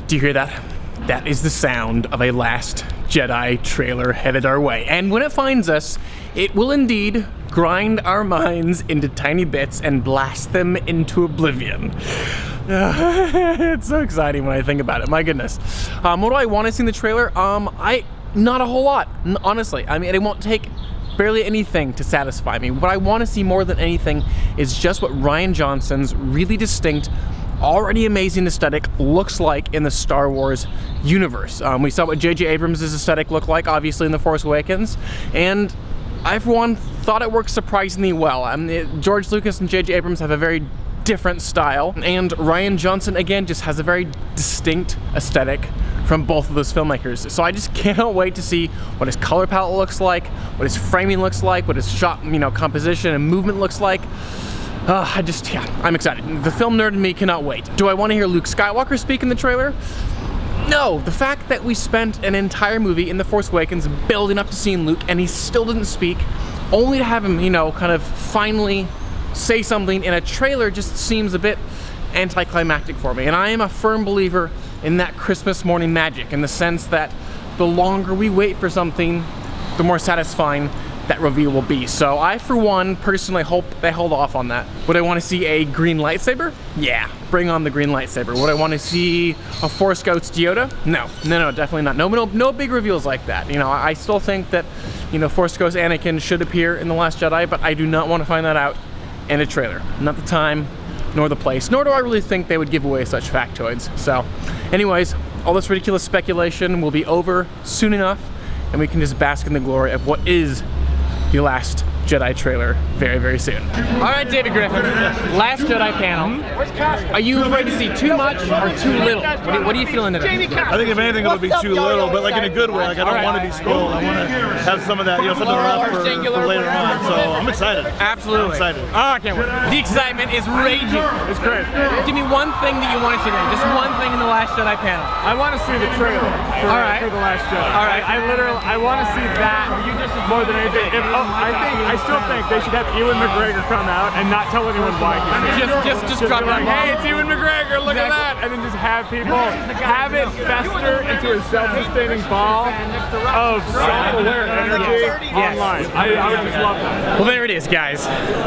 Do you hear that? That is the sound of a Last Jedi trailer headed our way. And when it finds us, it will indeed grind our minds into tiny bits and blast them into oblivion. It's so exciting when I think about it, my goodness. What do I want to see in the trailer? Not a whole lot, honestly. I mean, it won't take barely anything to satisfy me. What I want to see more than anything is just what Rian Johnson's really distinct, already amazing aesthetic looks like in the Star Wars universe. We saw what J.J. Abrams' aesthetic looked like, obviously, in The Force Awakens, and I, for one, thought it worked surprisingly well. George Lucas and J.J. Abrams have a very different style, and Rian Johnson, again, just has a very distinct aesthetic from both of those filmmakers. So I just cannot wait to see what his color palette looks like, what his framing looks like, what his shot, composition and movement looks like. I'm excited. The film nerd in me cannot wait. Do I want to hear Luke Skywalker speak in the trailer? No. The fact that we spent an entire movie in The Force Awakens building up to seeing Luke and he still didn't speak, only to have him, kind of finally say something in a trailer just seems a bit anticlimactic for me. And I am a firm believer in that Christmas morning magic, in the sense that the longer we wait for something, the more satisfying that reveal will be. So I, for one, personally hope they hold off on that. Would I want to see a green lightsaber? Yeah, bring on the green lightsaber. Would I want to see a Force Ghost Yoda? No, definitely not. No big reveals like that. I still think that, Force Ghost Anakin should appear in The Last Jedi, but I do not want to find that out in a trailer. Not the time, nor the place, nor do I really think they would give away such factoids. So, anyways, all this ridiculous speculation will be over soon enough, and we can just bask in the glory of what is the Last Jedi trailer very, very soon. All right, David Griffin, Last Jedi panel. Are you afraid to see too much or too little? What are you feeling today? I think if anything it'll be too little, but like in a good way. Like I don't want to be spoiled. I want to have some of that, something rough for later on. So I'm excited. Absolutely. I'm excited. Oh, I can't wait. The excitement is raging. It's great. Give me one thing that you want to see today. Just one thing in the Last Jedi panel. I want to see the trailer for The Last Jedi. All right. I want to see that more than anything. I still think they should have Ewan McGregor come out and not tell anyone why he's here. Just drop be like, that hey, it's Ewan McGregor, look at that! And then just have people have it fester into a self-sustaining ball of self-aware energy online. I would just love that. Well, there it is, guys.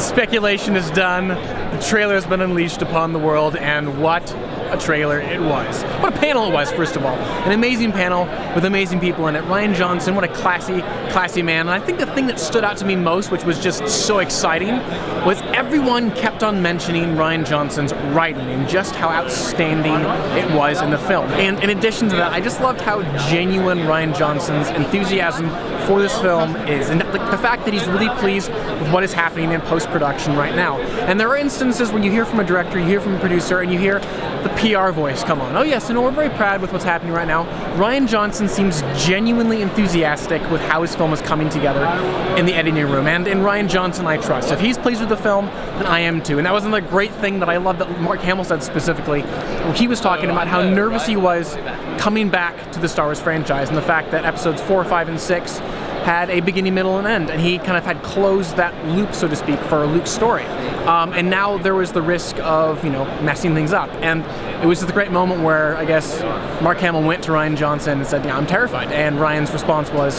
Speculation is done. The trailer has been unleashed upon the world, and what a trailer it was. What a panel it was, first of all. An amazing panel with amazing people in it. Rian Johnson, what a classy man. And I think the thing that stood out to me most, which was just so exciting, was everyone kept on mentioning Rian Johnson's writing and just how outstanding it was in the film. And in addition to that, I just loved how genuine Rian Johnson's enthusiasm for this film is, and the fact that he's really pleased with what is happening in post-production right now. And there are instances when you hear from a director, you hear from a producer, and you hear the PR voice come on. Oh yes, we're very proud with what's happening right now. Rian Johnson seems genuinely enthusiastic with how his film is coming together in the editing room. And in Rian Johnson, I trust. If he's pleased with the film, then I am too. And that was another great thing that I love that Mark Hamill said specifically, where he was talking about how nervous he was coming back to the Star Wars franchise, and the fact that episodes 4, 5, and 6 had a beginning, middle, and end, and he kind of had closed that loop, so to speak, for Luke's story. And now there was the risk of, messing things up. And it was just a great moment where, I guess, Mark Hamill went to Rian Johnson and said, I'm terrified. And Ryan's response was,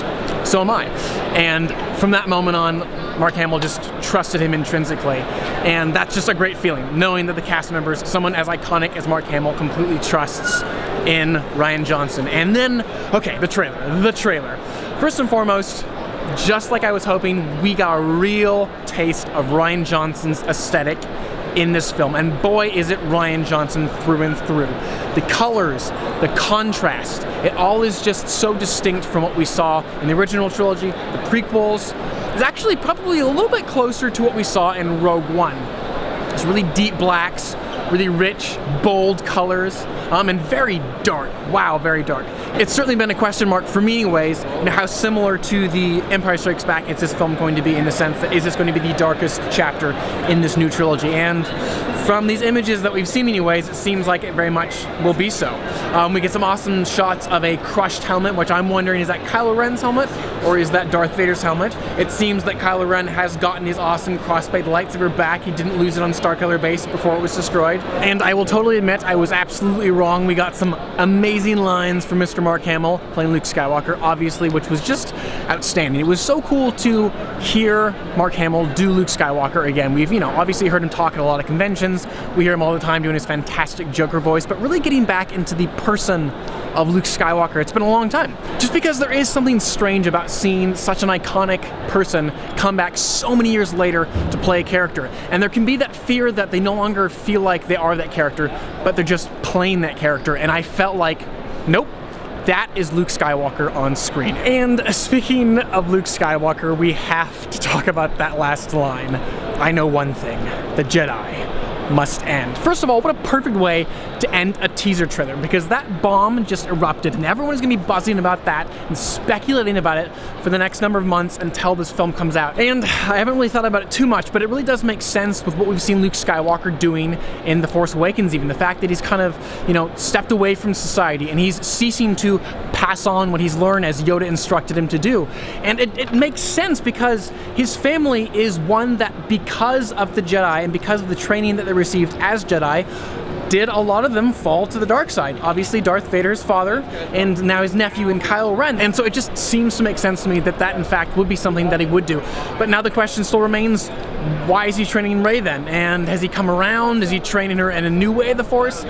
so am I. And from that moment on, Mark Hamill just trusted him intrinsically. And that's just a great feeling, knowing that the cast members, someone as iconic as Mark Hamill, completely trusts in Rian Johnson. And then, okay, the trailer. First and foremost, just like I was hoping, we got a real taste of Rian Johnson's aesthetic in this film. And boy, is it Rian Johnson through and through. The colors, the contrast, it all is just so distinct from what we saw in the original trilogy. The prequels is actually probably a little bit closer to what we saw in Rogue One. It's really deep blacks, really rich, bold colors, and very dark. Wow, very dark. It's certainly been a question mark for me anyways, how similar to The Empire Strikes Back is this film going to be, in the sense that is this going to be the darkest chapter in this new trilogy? And from these images that we've seen anyways, it seems like it very much will be so. We get some awesome shots of a crushed helmet, which I'm wondering, is that Kylo Ren's helmet? or is that Darth Vader's helmet? It seems that Kylo Ren has gotten his awesome crossblade lightsaber back. He didn't lose it on Starkiller Base before it was destroyed. And I will totally admit I was absolutely wrong. We got some amazing lines from Mr. Mark Hamill playing Luke Skywalker, obviously, which was just outstanding. It was so cool to hear Mark Hamill do Luke Skywalker again. We've, obviously heard him talk at a lot of conventions. We hear him all the time doing his fantastic Joker voice, but really getting back into the person of Luke Skywalker, it's been a long time. Just because there is something strange about seeing such an iconic person come back so many years later to play a character. And there can be that fear that they no longer feel like they are that character, but they're just playing that character. And I felt like, nope, that is Luke Skywalker on screen. And speaking of Luke Skywalker, we have to talk about that last line. I know one thing, the Jedi must end. First of all, what a perfect way to end a teaser trailer, because that bomb just erupted and everyone is going to be buzzing about that and speculating about it for the next number of months until this film comes out. And I haven't really thought about it too much, but it really does make sense with what we've seen Luke Skywalker doing in The Force Awakens. Even the fact that he's kind of, stepped away from society and he's ceasing to pass on what he's learned as Yoda instructed him to do. And it makes sense because his family is one that, because of the Jedi and because of the training that they received as Jedi, did a lot of them fall to the dark side. Obviously Darth Vader's father, and now his nephew in Kylo Ren. And so it just seems to make sense to me that in fact would be something that he would do. But now the question still remains, why is he training Rey then? And has he come around? Is he training her in a new way of the Force?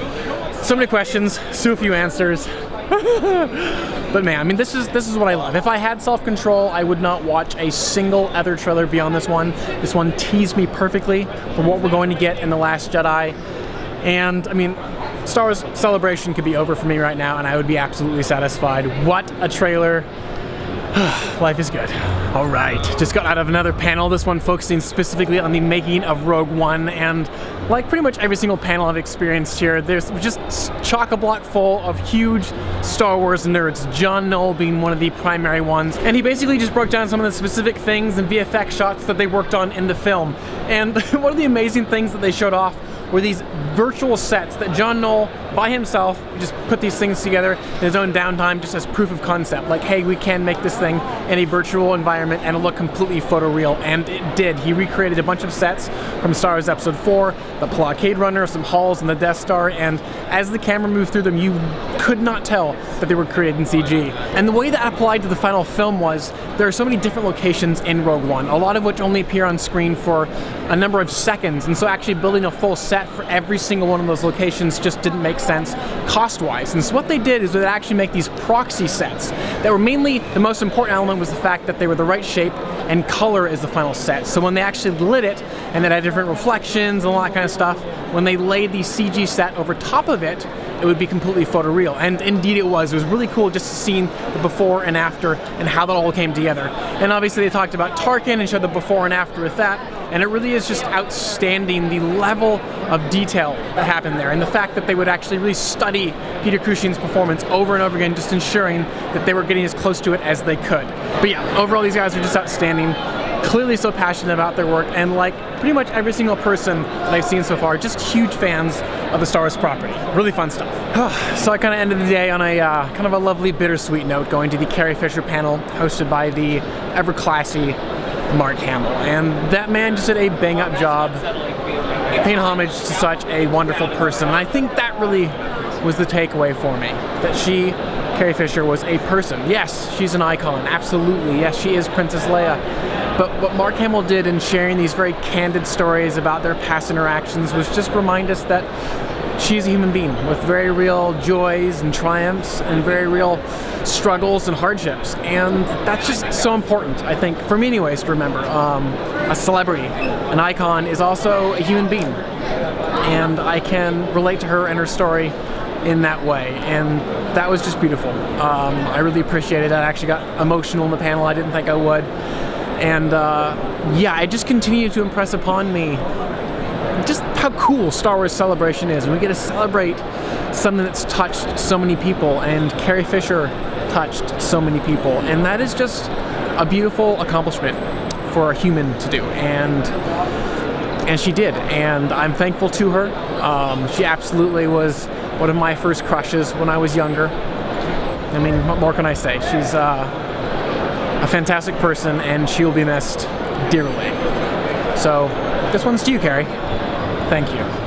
So many questions, so few answers. But man, this is what I love. If I had self-control, I would not watch a single other trailer beyond this one. This one teased me perfectly for what we're going to get in The Last Jedi. And Star Wars Celebration could be over for me right now and I would be absolutely satisfied. What a trailer. Life is good. All right, just got out of another panel, this one focusing specifically on the making of Rogue One, and like pretty much every single panel I've experienced here, there's just chock-a-block full of huge Star Wars nerds, John Knoll being one of the primary ones, and he basically just broke down some of the specific things and VFX shots that they worked on in the film. And one of the amazing things that they showed off were these virtual sets that John Knoll, by himself, just put these things together in his own downtime just as proof of concept. Like, hey, we can make this thing in a virtual environment and it'll look completely photoreal. And it did. He recreated a bunch of sets from Star Wars Episode 4, the Blockade Runner, some halls in the Death Star, and as the camera moved through them, you could not tell that they were created in CG. And the way that applied to the final film was, there are so many different locations in Rogue One, a lot of which only appear on screen for a number of seconds, and so actually building a full set for every single one of those locations just didn't make sense cost-wise. And so what they did is they actually make these proxy sets that were mainly, the most important element was the fact that they were the right shape and color as the final set. So when they actually lit it, and it had different reflections and all that kind of stuff, when they laid the CG set over top of it, it would be completely photoreal. And indeed it was. It was really cool just seeing the before and after and how that all came together. And obviously they talked about Tarkin and showed the before and after with that, and it really is just outstanding, the level of detail that happened there, and the fact that they would actually really study Peter Cushing's performance over and over again, just ensuring that they were getting as close to it as they could. But yeah, overall these guys are just outstanding, clearly so passionate about their work, and like pretty much every single person that I've seen so far, just huge fans of the Star Wars property. Really fun stuff. So I kind of ended the day on a kind of a lovely bittersweet note, going to the Carrie Fisher panel hosted by the ever classy Mark Hamill, and that man just did a bang-up job paying homage to such a wonderful person. And I think that really was the takeaway for me, that Carrie Fisher was a person. Yes, she's an icon, absolutely. Yes, she is Princess Leia. But what Mark Hamill did in sharing these very candid stories about their past interactions was just remind us that she's a human being with very real joys and triumphs and very real struggles and hardships. And that's just so important, I think, for me anyways, to remember. A celebrity, an icon, is also a human being. And I can relate to her and her story in that way. And that was just beautiful. I really appreciated it. I actually got emotional in the panel. I didn't think I would. And yeah, it just continued to impress upon me just how cool Star Wars Celebration is. And we get to celebrate something that's touched so many people, and Carrie Fisher touched so many people. And that is just a beautiful accomplishment for a human to do. And she did. And I'm thankful to her. She absolutely was one of my first crushes when I was younger. I mean, what more can I say? She's a a fantastic person, and she will be missed dearly. So, this one's to you, Carrie. Thank you.